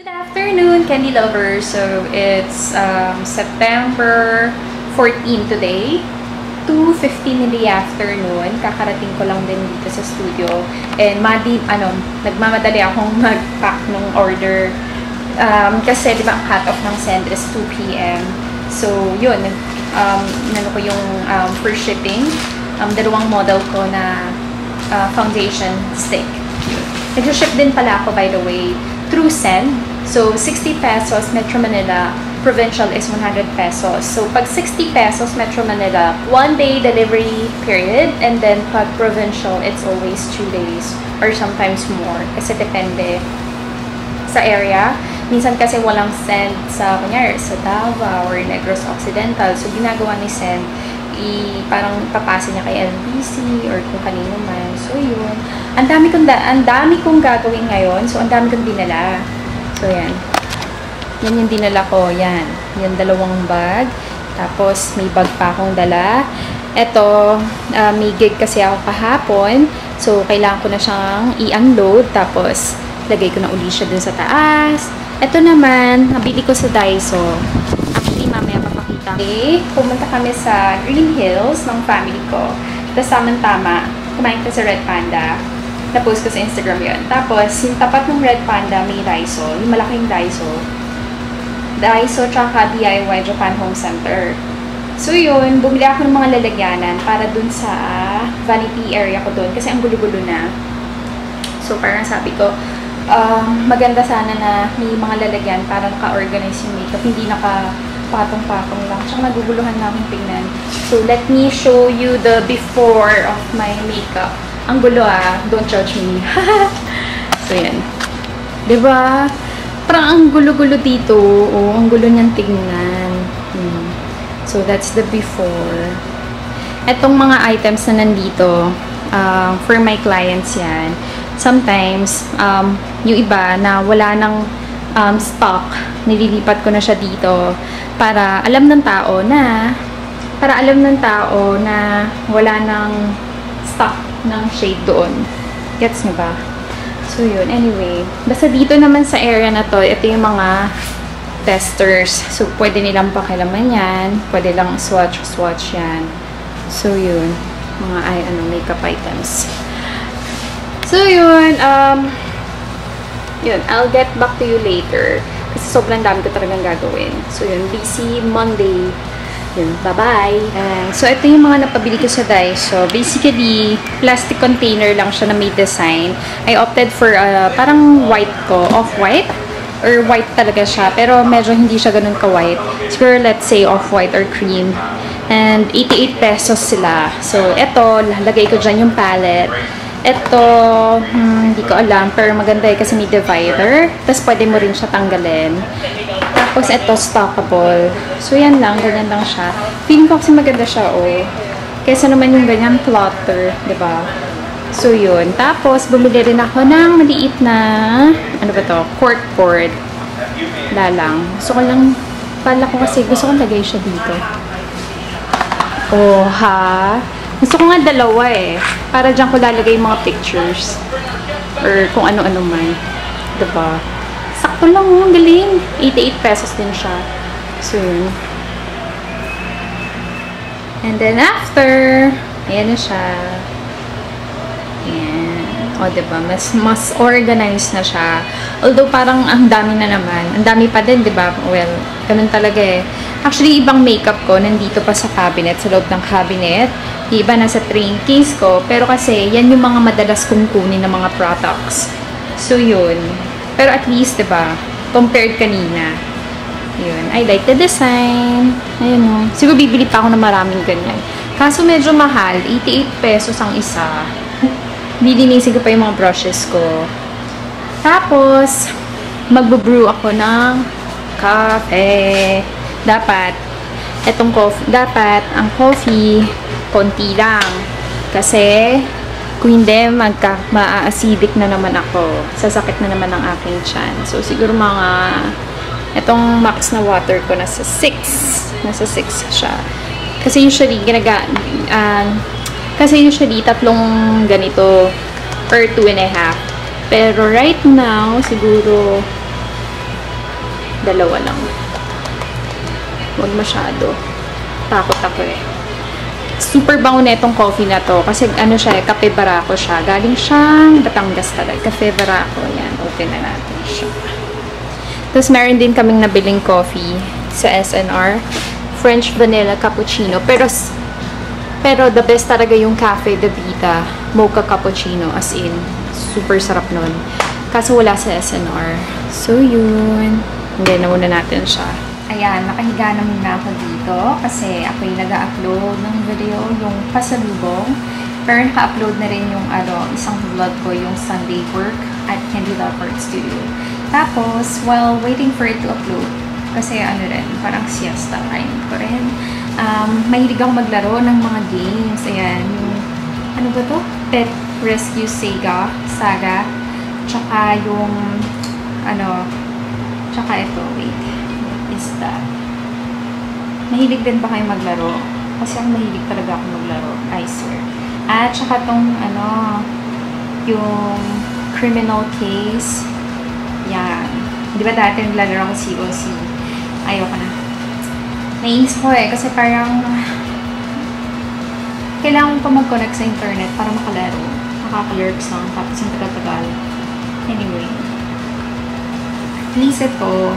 Good afternoon, candy lovers. So it's September 14 today, 2:15 in the afternoon. Kakarating ko lang din dito sa studio. And nagmamadali akong mag-pack ng order. Kasi di ba ang cut-off ng send is 2 p.m. So yun, inano ko yung first shipping. Dalawang model ko na foundation stick. Nag-ship din pala ako, by the way, through Send. So, 60 pesos Metro Manila, provincial is 100 pesos. So, pag 60 pesos Metro Manila, 1 day delivery period, and then pag provincial, it's always 2 days or sometimes more kasi depende sa area. Minsan kasi walang Send sa, kunyari, sa Davao or Negros Occidental. So, ginagawa ni Send, parang papasa niya kay LBC or kung kanino man. So, yun. Ang dami kong gagawin ngayon. So, ang dami kong dinala. So, yan. Yan yung dinala ko. Yan. Yan, 2 bag. Tapos, may bag pa akong dala. Ito, may gig kasi ako kahapon. So, kailangan ko na siyang i-unload. Tapos, lagay ko na uli siya dun sa taas. Ito naman, nabili ko sa Daiso. Actually, mamaya papakita. Okay, pumunta kami sa Green Hills ng family ko. Tapos, tama, kumain ka sa Red Panda. Na-post ko sa Instagram yun. Tapos, yung tapat ng Red Panda, may Daiso. Yung malaking Daiso. Daiso, tsaka DIY Japan Home Center. So, yun. Bumili ako ng mga lalagyanan para dun sa vanity area ko dun. Kasi ang gulo-gulo na. So, parang sabi ko, maganda sana na may mga lalagyan para naka-organize yung makeup. Hindi patong-patong lang. Tsaka naguguluhan na akong tingnan. So, let me show you the before of my makeup. Ang gulo don't judge me. So, yan. Diba? Parang ang gulo-gulo dito. Oh, ang gulo niyang tignan. So, that's the before. Etong mga items na nandito, for my clients yan. Sometimes, yung iba na wala ng stock, nililipat ko na siya dito para alam ng tao na wala ng stock ng shade doon. Gets nyo ba? So, yun. Anyway, basta dito naman sa area na to, ito yung mga testers. So, pwede nilang pakilaman yan. Pwede lang swatch yan. So, yun. Mga makeup items. So, yun. Yun. I'll get back to you later. Kasi sobrang dami ko talagang gagawin. So, yun. Busy Monday. Yun, bye-bye. So, ito yung mga napabili ko sa Daiso. Basically, plastic container lang siya na may design. I opted for parang white ko. Off-white. Or white talaga siya. Pero medyo hindi siya ganun ka-white. Siguro, let's say, off-white or cream. And 88 pesos sila. So, ito, lagay ko dyan yung palette. Ito, hindi ko alam. Pero maganda kasi may divider. Tapos, pwede mo rin siya tanggalin. Tapos, ito, stockable. So, yan lang. Ganyan lang siya. Feeling ko kasi maganda siya, oh. Kaysa naman yung ganyan plotter, diba? So, yun. Tapos, bumili rin ako ng maliit na, ano ba to? Corkboard. Lalang. Gusto ko lang, pala ko kasi, gusto ko lagay siya dito. Oh, ha? Gusto ko nga 2 eh. Para dyan ko lalagay yung mga pictures. Or kung ano-ano man. Diba? Sakto lang, oh. Galing. 88 pesos din siya. So, yun. And then, after, ayan na siya. Ayan. O, diba? Mas organized na siya. Although, parang ang dami na naman. Ang dami pa din, diba? Well, ganun talaga eh. Actually, ibang makeup ko nandito pa sa cabinet, sa loob ng cabinet. Iba nasa train case ko. Pero kasi, yan yung mga madalas kong kunin ng mga products. So, yun. Pero at least, diba, compared kanina. Yun. I like the design. Ayun o. Siguro bibili pa ako ng maraming ganyan. Kaso medyo mahal. 88 pesos ang isa. Bilinisin ko pa yung mga brushes ko. Tapos, magbo-brew ako ng kape. Dapat, ang coffee, konti lang. Kasi, kung hindi, ma-acidic na naman ako. Sasakit na naman ang aking tiyan. So, siguro itong max na water ko, nasa 6. Nasa 6 siya. Kasi usually, tatlong ganito, or 2.5. Pero right now, siguro, Dalawa lang. Huwag masyado. Takot ako eh. Super bango na itong coffee na to. Kasi ano siya, Cafe Barako siya. Galing siyang Batangas talaga. Cafe Barako. Yan, open na natin siya. Tapos meron din kaming nabiling coffee sa SNR. French Vanilla Cappuccino. Pero the best talaga yung Cafe de Vita Mocha Cappuccino. As in, super sarap nun. Kaso wala sa SNR. So, yun. Hindi, nauna natin siya. Ayan, nakahiga na muna ako dito kasi ako yung nag-upload ng video, yung pasalubong. Pero naka-upload na rin yung isang vlog ko, yung Sunday work at Candy Lover Studio. Tapos, while waiting for it to upload, kasi parang siesta time ko rin. Mahilig ako maglaro ng mga games. Ayan, yung, ano ba to? Pet Rescue Saga. Tsaka yung, tsaka ito, wait. Is that? Mahilig din ba kayo maglaro? Kasi ako mahilig talaga ako maglaro. I swear. At tsaka tong, yung criminal case. Yan. Di ba dati naglalaro ako COC? Ayoko na. Nainis ko eh. Kasi parang kailangan pa mag-connect sa internet para makalaro. Nakaka-lurks lang. Tapos yung tagal-tagal. Anyway. At least ito,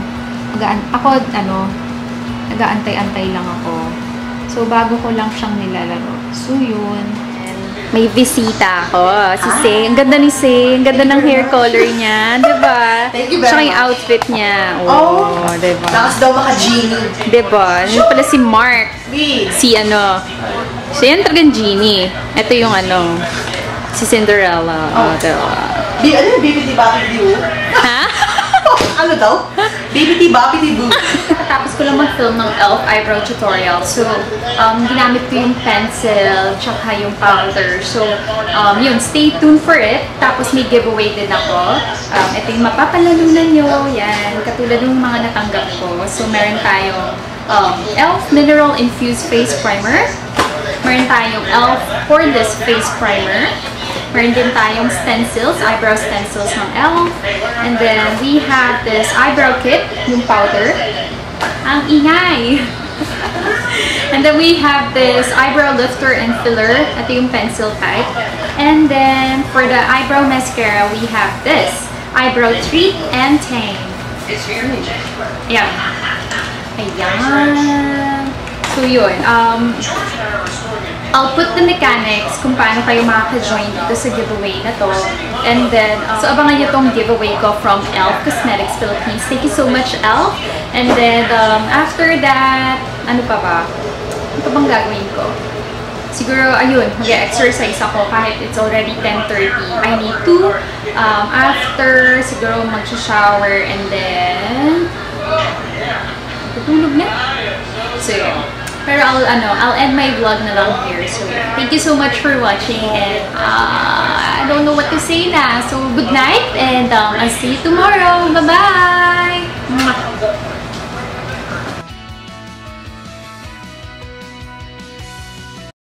nag-aantay-antay lang ako. So, bago ko lang siyang nilalaro. So, yun. May bisita ako. Si Say. Ang ganda ni Say. Ang ganda ng hair color niya. Diba? Thank you very much. Tsaka yung outfit niya. Oh, diba? Tapos daw maka-genie. Diba? Yun pala si Mark. Siya yan talagang genie. Ito yung si Cinderella. Oh, diba? Ano yung BBT Bappity Boo? Ha? Ano daw? BBT Bappity Boo. Tapos ko lang mag-film ng e.l.f. eyebrow tutorial. So, ginamit ko yung pencil, tsaka yung powder. So, yun, stay tuned for it. Tapos may giveaway din ako. Ito yung mapapalalunan nyo. Yan, katulad ng mga natanggap ko. So, meron tayong e.l.f. Mineral Infused Face Primer. Meron tayong e.l.f. Poreless Face Primer. Meron din tayong stencils, eyebrow stencils ng e.l.f. And then, we have this eyebrow kit, yung powder. Ang ingay! And then, we have this eyebrow lifter and filler. Ito yung pencil type. And then, for the eyebrow mascara, we have this eyebrow treat and tang. Ayan. Ayan. So, yun. I'll put the mechanics kung paano kayo makaka-join dito sa giveaway na to. And then, so abangan nyo tong giveaway ko from e.l.f. Cosmetics Philippines. Thank you so much, e.l.f. And then, after that, ano pa ba? Ano pa bang gagawin ko? Siguro, ayun, mag-exercise ako kahit it's already 10:30. I need to. After, siguro mag-shower and then, tutulog na. So, yun. Pero I'll end my vlog na lang here. So, thank you so much for watching and I don't know what to say na. So, good night and I'll see you tomorrow. Bye-bye!